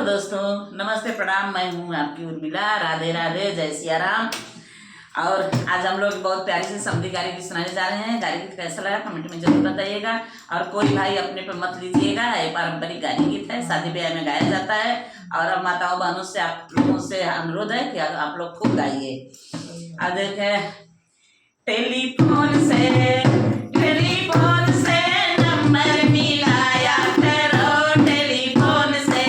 दोस्तों, नमस्ते प्रणाम। मैं हूँ आपकी उर्मिला। राधे राधे, जय सिया राम। और आज हम लोग बहुत प्यारी से समधी गारी गीत सुनाने जा रहे हैं। गारी गीत कैसा लगा कमेंट में जरूर बताइएगा। और कोई भाई अपने पे मत लीजिएगा, ये पारंपरिक गारी गीत है, शादी ब्याह में गाया जाता है। और अब माताओं बहनों से आप लोगों से अनुरोध है कि आप लोग खूब गाइए। और देखे टेलीफोन से नंबर मिलाया करो, टेलीफोन से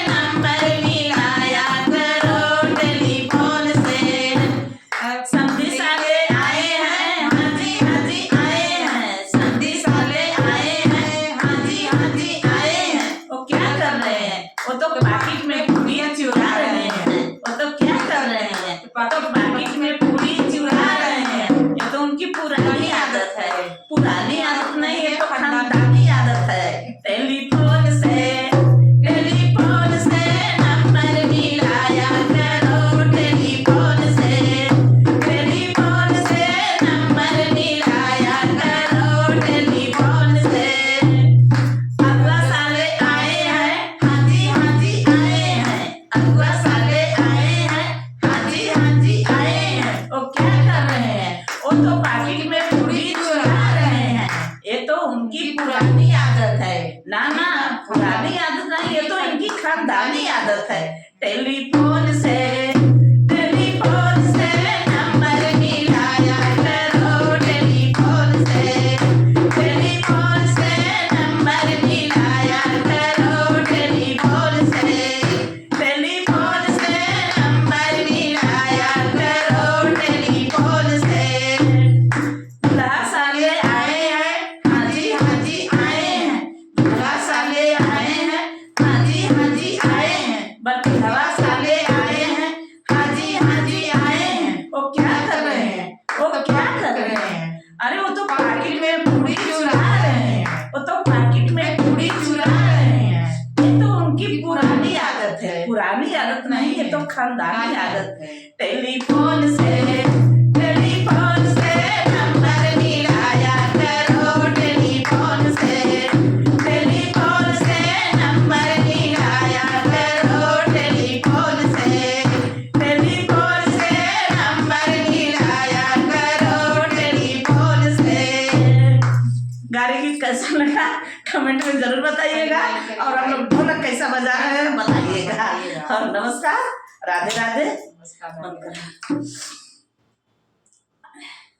नंबर मिलाया करो, टेलीफोन से। समधी साले आए हैं, हाँ जी आए हैं। समधी साले आए हैं, हाँ जी आए हैं। वो क्या कर रहे हैं? वो तो पाकिट में पूड़ियाँ चुरा रहे हैं। वो तो क्या कर रहे हैं? तो पाकिट में पूड़ी चुरा रहे हैं। ये तो उनकी पुरानी आदत है। पुरानी आदत नहीं, ये तो खानदानी आदत है। टेलीफोन से नंबर मिलाया करो, टेलीफोन से नंबर मिलाया करो, टेलीफोन से। अगुआ साले आए हैं, हाँ जी आए हैं। अगुआ साले आए हैं, हाँ जी आए हैं। वो क्या कर रहे हैं? वो तो पाकिट में पूड़ी चुरा रहे हैं। ये तो उनकी पुरानी आदत है। ना पुरानी आदत नहीं, ये तो इनकी खानदानी आदत है। टेलीफोन से नंबर मिलाया करो, टेलीफोन से नंबर मिलाया करो, टेलीफोन से नंबर मिलाया करो, टेलीफोन से। दूल्हा साले आए हैं, हाँ जी आए हैं। दूल्हा साले आए हैं, हाँ जी आए हैं। बटुआ साले आए हैं, हाँ जी आए हैं। वो क्या कर रहे हैं? अरे वो तो पाकिट में पूड़ी चुरा रहे हैं। वो तो पाकिट में पूड़ी चुरा रहे हैं। ये तो उनकी पुरानी आदत है। पुरानी आदत नहीं, ये तो खानदानी आदत है। टेलीफोन से नंबर मिलाया करो, टेलीफोन से नंबर मिलाया करो, टेलीफोन से नंबर मिलाया करो, टेलीफोन से। गारी गीत कैसा लगा कमेंट में जरूर बताइएगा। और हम लोग ढोलक कैसा बजा रहे हैं बताइएगा। और नमस्कार, राधे राधे।